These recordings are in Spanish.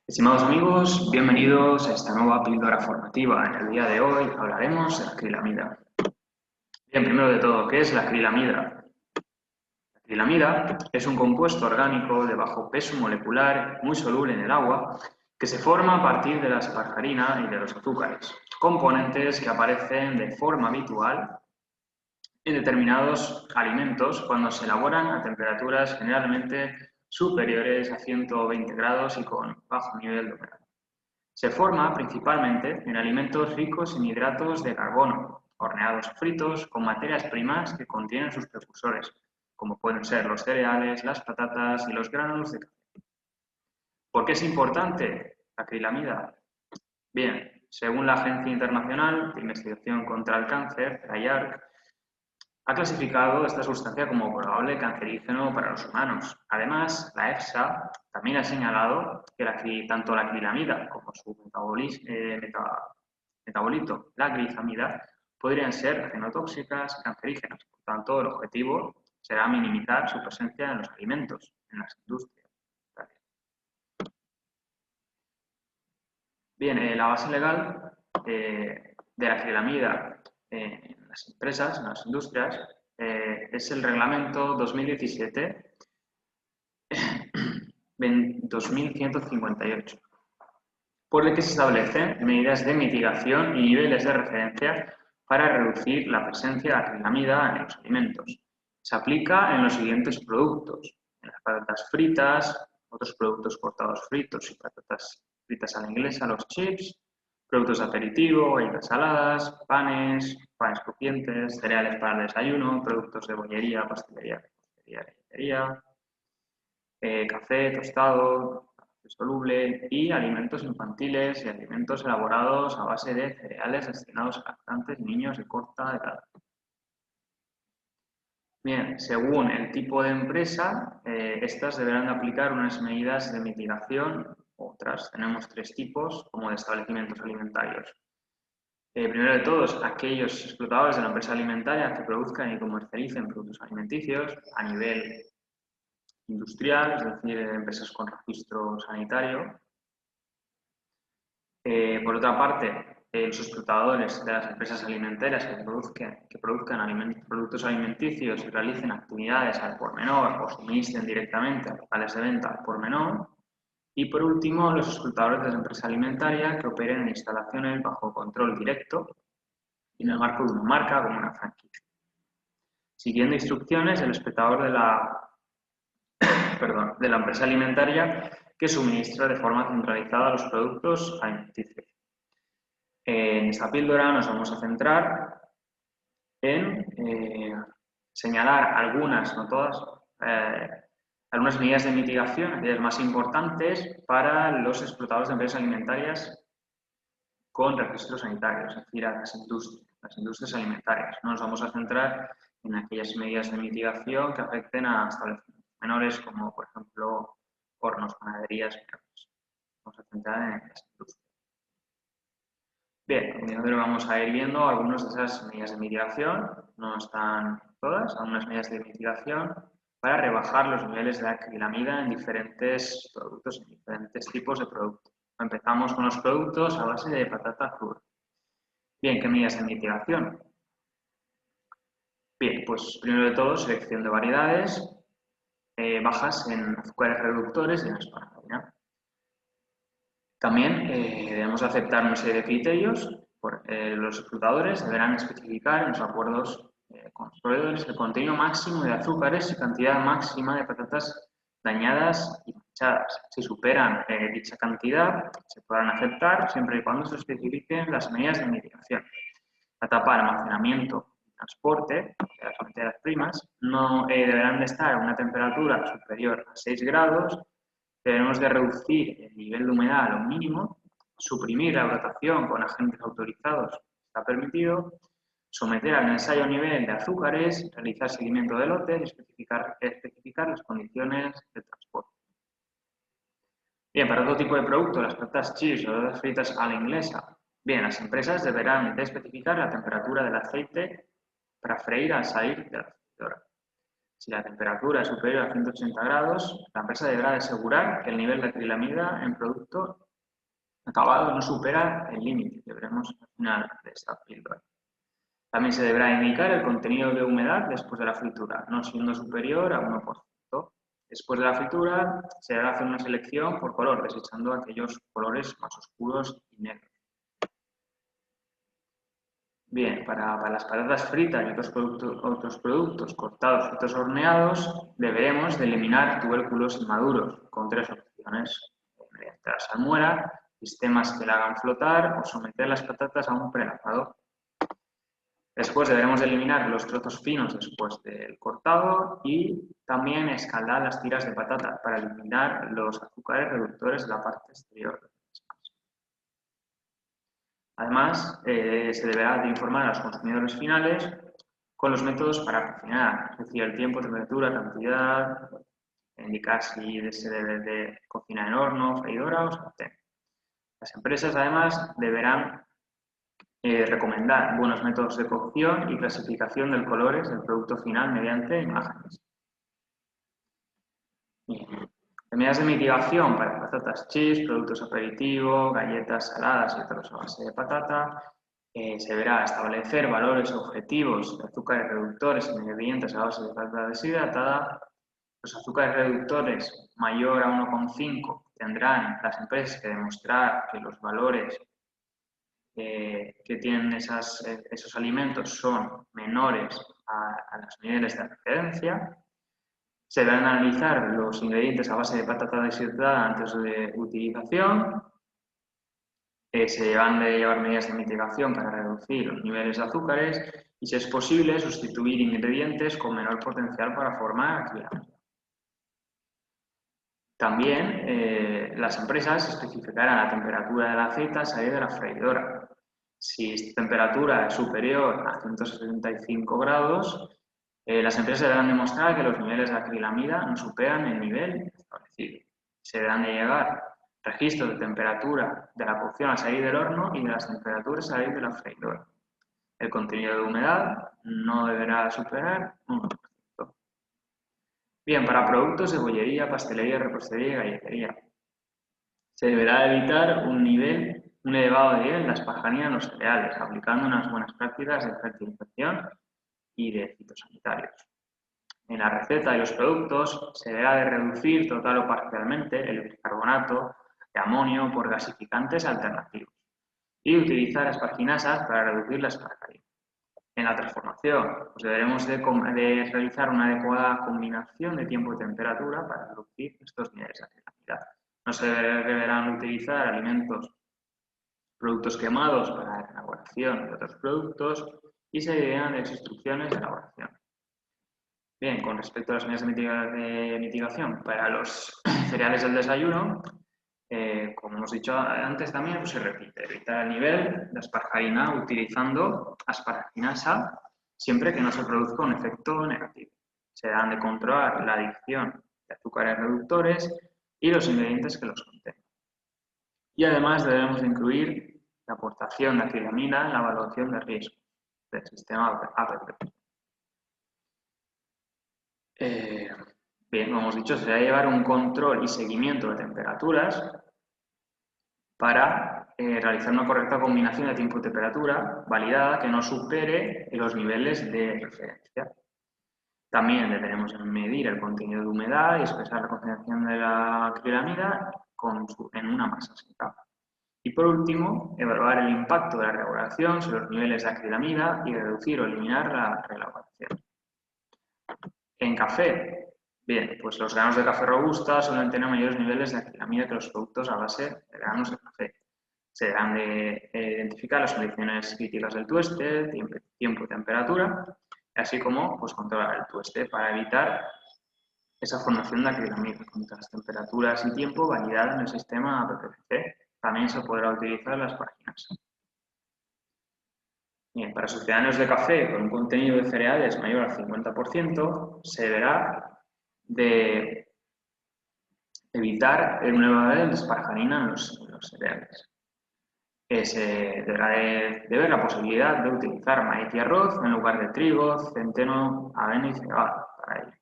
Estimados amigos, bienvenidos a esta nueva píldora formativa. En el día de hoy hablaremos de la acrilamida. Bien, primero de todo, ¿qué es la acrilamida? La acrilamida es un compuesto orgánico de bajo peso molecular, muy soluble en el agua, que se forma a partir de la asparagina y de los azúcares, componentes que aparecen de forma habitual en determinados alimentos cuando se elaboran a temperaturas generalmente superiores a 120 grados y con bajo nivel de humedad. Se forma principalmente en alimentos ricos en hidratos de carbono, horneados o fritos, con materias primas que contienen sus precursores, como pueden ser los cereales, las patatas y los granos de café. ¿Por qué es importante la acrilamida? Bien, según la Agencia Internacional de Investigación contra el Cáncer, la IARC, ha clasificado esta sustancia como probable cancerígeno para los humanos. Además, la EFSA también ha señalado que tanto la acrilamida como su metabolito, la glifamida, podrían ser genotóxicas, cancerígenas. Por tanto, el objetivo será minimizar su presencia en los alimentos, en las industrias. Bien, la base legal de la acrilamida en las empresas, en las industrias, es el reglamento 2017-2158, por el que se establecen medidas de mitigación y niveles de referencia para reducir la presencia de acrilamida en los alimentos. Se aplica en los siguientes productos: en las patatas fritas, otros productos cortados fritos y patatas fritas a la inglesa, los chips, productos de aperitivo, galletas saladas, panes crujientes, cereales para el desayuno, productos de bollería, pastelería, galletería, café tostado, soluble y alimentos infantiles y alimentos elaborados a base de cereales destinados a lactantes y niños de corta edad. Bien, según el tipo de empresa, estas deberán aplicar unas medidas de mitigación, otras. Tenemos tres tipos como de establecimientos alimentarios. Primero de todos, aquellos explotadores de la empresa alimentaria que produzcan y comercialicen productos alimenticios a nivel industrial, es decir, empresas con registro sanitario. Por otra parte, los explotadores de las empresas alimentarias que produzcan productos alimenticios y realicen actividades al por menor o suministren directamente a locales de venta al por menor. Y por último, los explotadores de las empresas alimentarias que operen en instalaciones bajo control directo y en el marco de una marca como una franquicia, siguiendo instrucciones del explotador de la empresa alimentaria que suministra de forma centralizada los productos alimenticios. En esta píldora nos vamos a centrar en señalar algunas, no todas, algunas medidas de mitigación, aquellas más importantes para los explotadores de empresas alimentarias con registro sanitario, es decir, a las industrias alimentarias. No nos vamos a centrar en aquellas medidas de mitigación que afecten a establecimientos menores, como por ejemplo hornos, panaderías, vamos a centrar en las industrias. Bien, a continuación vamos a ir viendo algunas de esas medidas de mitigación, no están todas, algunas medidas de mitigación para rebajar los niveles de acrilamida en diferentes productos, en diferentes tipos de productos. Empezamos con los productos a base de patata cruda. Bien, ¿qué medidas de mitigación? Bien, pues primero de todo, selección de variedades bajas en azúcares reductores y en asparagina. También debemos aceptar una serie de criterios. Los explotadores deberán especificar en los acuerdos con los proveedores el contenido máximo de azúcares y cantidad máxima de patatas dañadas y manchadas. Si superan dicha cantidad, se podrán aceptar siempre y cuando se especifiquen las medidas de mitigación. La etapa de almacenamiento y transporte de las materias primas no deberán de estar a una temperatura superior a 6 grados. Debemos de reducir el nivel de humedad a lo mínimo, suprimir la brotación con agentes autorizados, está permitido, someter al ensayo a nivel de azúcares, realizar seguimiento de lotes y especificar las condiciones de transporte. Bien, para todo tipo de producto, las patatas chips o las fritas a la inglesa, bien, las empresas deberán de especificar la temperatura del aceite para freír al salir de la freidora. Si la temperatura es superior a 180 grados, la empresa deberá asegurar que el nivel de acrilamida en producto acabado no supera el límite que veremos al final de esta píldora. También se deberá indicar el contenido de humedad después de la fritura, no siendo superior a 1%. Después de la fritura se deberá hacer una selección por color, desechando aquellos colores más oscuros y negros. Bien, para las patatas fritas y otros productos cortados, fritos, horneados, deberemos de eliminar tubérculos inmaduros con 3 opciones: mediante la salmuera, sistemas que la hagan flotar o someter las patatas a un prelavado. Después deberemos de eliminar los trozos finos después del cortado y también escaldar las tiras de patata para eliminar los azúcares reductores de la parte exterior. Además, se deberá de informar a los consumidores finales con los métodos para cocinar, es decir, el tiempo, temperatura, cantidad, indicar si se debe de cocinar en horno, freidora o sartén. Las empresas, además, deberán recomendar buenos métodos de cocción y clasificación de colores del producto final mediante imágenes. Bien. Medidas de mitigación para patatas chips, productos aperitivos, galletas saladas y otros a base de patata. Se deberá establecer valores objetivos de azúcares reductores en ingredientes a base de patata deshidratada. Los azúcares reductores mayor a 1,5 tendrán las empresas que demostrar que los valores que tienen esos alimentos son menores a los niveles de referencia. Se deberán analizar los ingredientes a base de patata deshidratada antes de utilización. Se deberán de llevar medidas de mitigación para reducir los niveles de azúcares y, si es posible, sustituir ingredientes con menor potencial para formar acrilamida. También las empresas especificarán la temperatura del aceite al salir de la freidora. Si esta temperatura es superior a 175 grados, las empresas deberán demostrar que los niveles de acrilamida no superan el nivel establecido. Se deberán de llevar registros de temperatura de la cocción al salir del horno y de las temperaturas al salir de la freidora. El contenido de humedad no deberá superar 1%. Bien, para productos de bollería, pastelería, repostería y galletería, se deberá evitar un elevado nivel de asparagina en los cereales, aplicando unas buenas prácticas de fertilización y de fitosanitarios. En la receta y los productos se deberá de reducir total o parcialmente el bicarbonato de amonio por gasificantes alternativos y utilizar asparginasas para reducir la asparagina. En la transformación, pues deberemos de realizar una adecuada combinación de tiempo y temperatura para reducir estos niveles de acrilamida. No se deberán utilizar productos quemados para la elaboración de otros productos y se deberán de instrucciones de elaboración. Bien, con respecto a las medidas de mitigación para los cereales del desayuno, como hemos dicho antes también, pues se repite, evitar el nivel de asparagina utilizando asparaginasa siempre que no se produzca un efecto negativo. Se dan de controlar la adición de azúcares reductores y los ingredientes que los contengan. Y además debemos de incluir la aportación de acrilamida en la evaluación de riesgo del sistema APP. Bien, como hemos dicho, se debe llevar un control y seguimiento de temperaturas para realizar una correcta combinación de tiempo y temperatura validada que no supere los niveles de referencia. También deberemos medir el contenido de humedad y expresar la concentración de la acrilamida en una masa seca. Y por último, evaluar el impacto de la reelaboración sobre los niveles de acrilamida y reducir o eliminar la reelaboración. En café, bien, pues los granos de café robusta suelen tener mayores niveles de acrilamida que los productos a base de granos de café. Se deberán de identificar las condiciones críticas del tueste, tiempo y temperatura, así como pues, controlar el tueste para evitar esa formación de acrilamida. Con las temperaturas y tiempo validadas en el sistema APPC, también se podrá utilizar las páginas. Bien, para sucedáneos de café con un contenido de cereales mayor al 50%, se deberá de evitar el elevado de asparagina en los cereales. Se deberá de ver la posibilidad de utilizar maíz y arroz en lugar de trigo, centeno, avena y cebada para ello.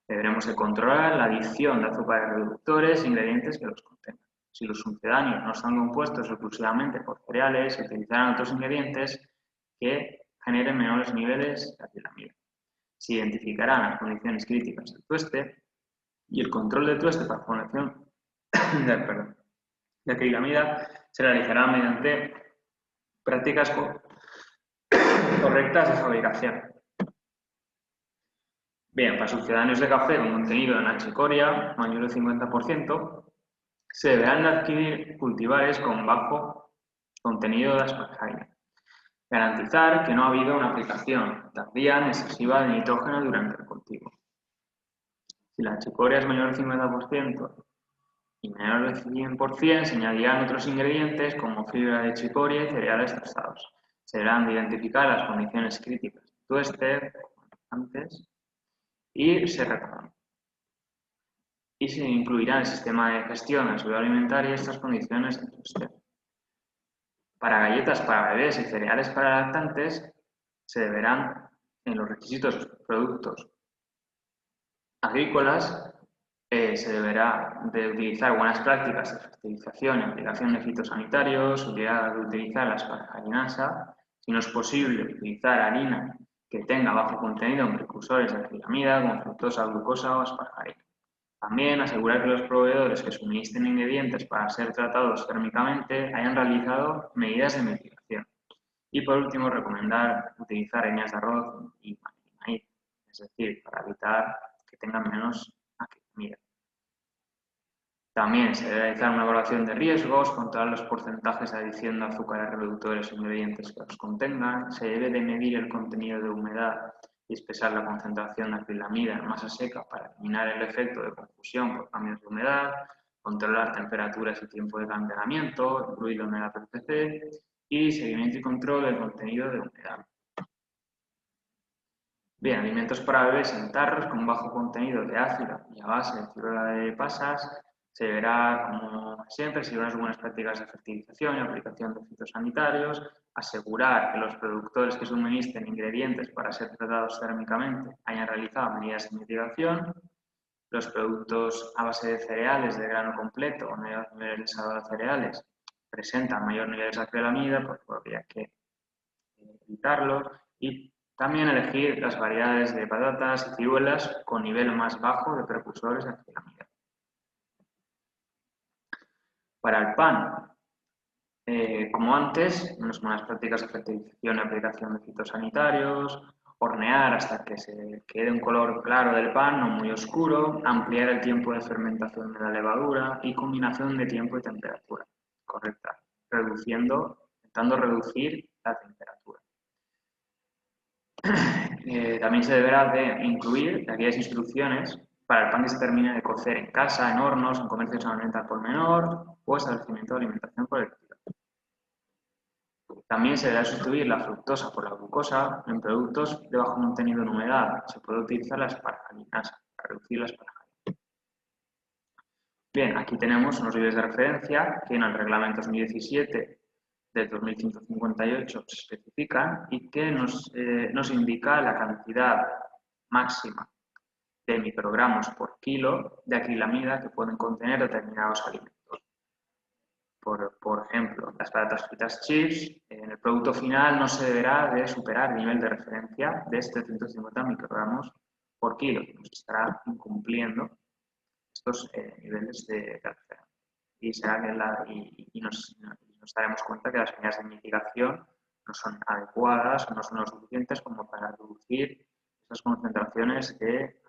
Deberemos de controlar la adición de azúcares reductores e ingredientes que los contengan. Si los sucedáneos no están compuestos exclusivamente por cereales, se utilizarán otros ingredientes que generen menores niveles de acrilamida. Se identificarán las condiciones críticas del tueste y el control del tueste para formación de acrilamida se realizará mediante prácticas correctas de fabricación. Bien, para sucedáneos de café con contenido en achicoria mayor del 50%, se deberán adquirir cultivares con bajo contenido de asparagina. Garantizar que no ha habido una aplicación tardía ni excesiva de nitrógeno durante el cultivo. Si la achicoria es mayor del 50% y menor del 100%, se añadirán otros ingredientes como fibra de chicoria y cereales tostados. Se deberán de identificar las condiciones críticas del tueste, antes, y se recomienda. Y se incluirá en el sistema de gestión de la seguridad alimentaria estas condiciones de tueste. Para galletas para bebés y cereales para lactantes, se deberán, en los requisitos de productos agrícolas, se deberá de utilizar buenas prácticas de fertilización y aplicación de fitosanitarios, se deberá de utilizar la asparagginasa, si no es posible, utilizar harina que tenga bajo contenido en precursores de acrilamida como fructosa, glucosa o asparagina. También asegurar que los proveedores que suministren ingredientes para ser tratados térmicamente hayan realizado medidas de mitigación. Y por último, recomendar utilizar harina de arroz y maíz, es decir, para evitar que tengan menos acrilamida. También se debe realizar una evaluación de riesgos, controlar los porcentajes de adición de azúcares reductores o ingredientes que los contengan, se debe de medir el contenido de humedad y espesar la concentración de acrilamida en masa seca para eliminar el efecto de confusión por cambios de humedad, controlar temperaturas y tiempo de calentamiento, incluido en el APPC, y seguimiento y control del contenido de humedad. Bien, alimentos para bebés en tarros con bajo contenido de ácido y a base de fibra de pasas. Se deberá, como siempre, seguir unas buenas prácticas de fertilización y aplicación de fitosanitarios, asegurar que los productores que suministren ingredientes para ser tratados térmicamente hayan realizado medidas de mitigación, los productos a base de cereales de grano completo o menores niveles de sabor de cereales presentan mayor niveles de acrilamida, pues habría que evitarlos, y también elegir las variedades de patatas y ciruelas con nivel más bajo de precursores de acrilamida. Para el pan, como antes, unas buenas prácticas de fertilización y aplicación de fitosanitarios, hornear hasta que se quede un color claro del pan, no muy oscuro, ampliar el tiempo de fermentación de la levadura y combinación de tiempo y temperatura correcta, intentando reducir la temperatura. También se deberá de incluir aquellas instrucciones para el pan que se termine de cocer en casa, en hornos, en comercios alimentarios por menor o establecimiento de alimentación colectiva. También se deberá sustituir la fructosa por la glucosa en productos de bajo contenido en humedad. Se puede utilizar la asparagginasa para reducir la asparagina. Bien, aquí tenemos unos niveles de referencia que en el reglamento 2017 del 2158 se especifican y que nos indica la cantidad máxima de microgramos por kilo de acrilamida que pueden contener determinados alimentos. Por ejemplo, las patatas fritas chips, en el producto final no se deberá de superar el nivel de referencia de 750 microgramos por kilo. Nos estará incumpliendo estos niveles de referencia. Y nos daremos cuenta que las medidas de mitigación no son adecuadas o no son lo suficientes como para reducir esas concentraciones de acrilamida.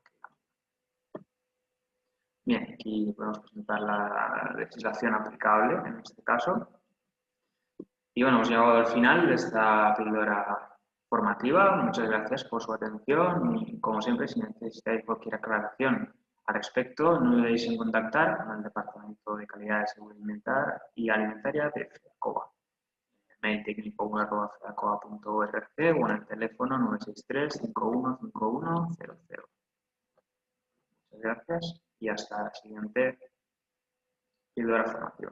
Bien, aquí podemos presentar la legislación aplicable en este caso. Y bueno, hemos llegado al final de esta píldora formativa. Muchas gracias por su atención y, como siempre, si necesitáis cualquier aclaración al respecto, no dudéis en contactar con el Departamento de Calidad de Seguridad Alimentaria de FEACOA. Mail técnico@feacoa.org o en el teléfono 963 515100. Muchas gracias y hasta la siguiente píldora formativa.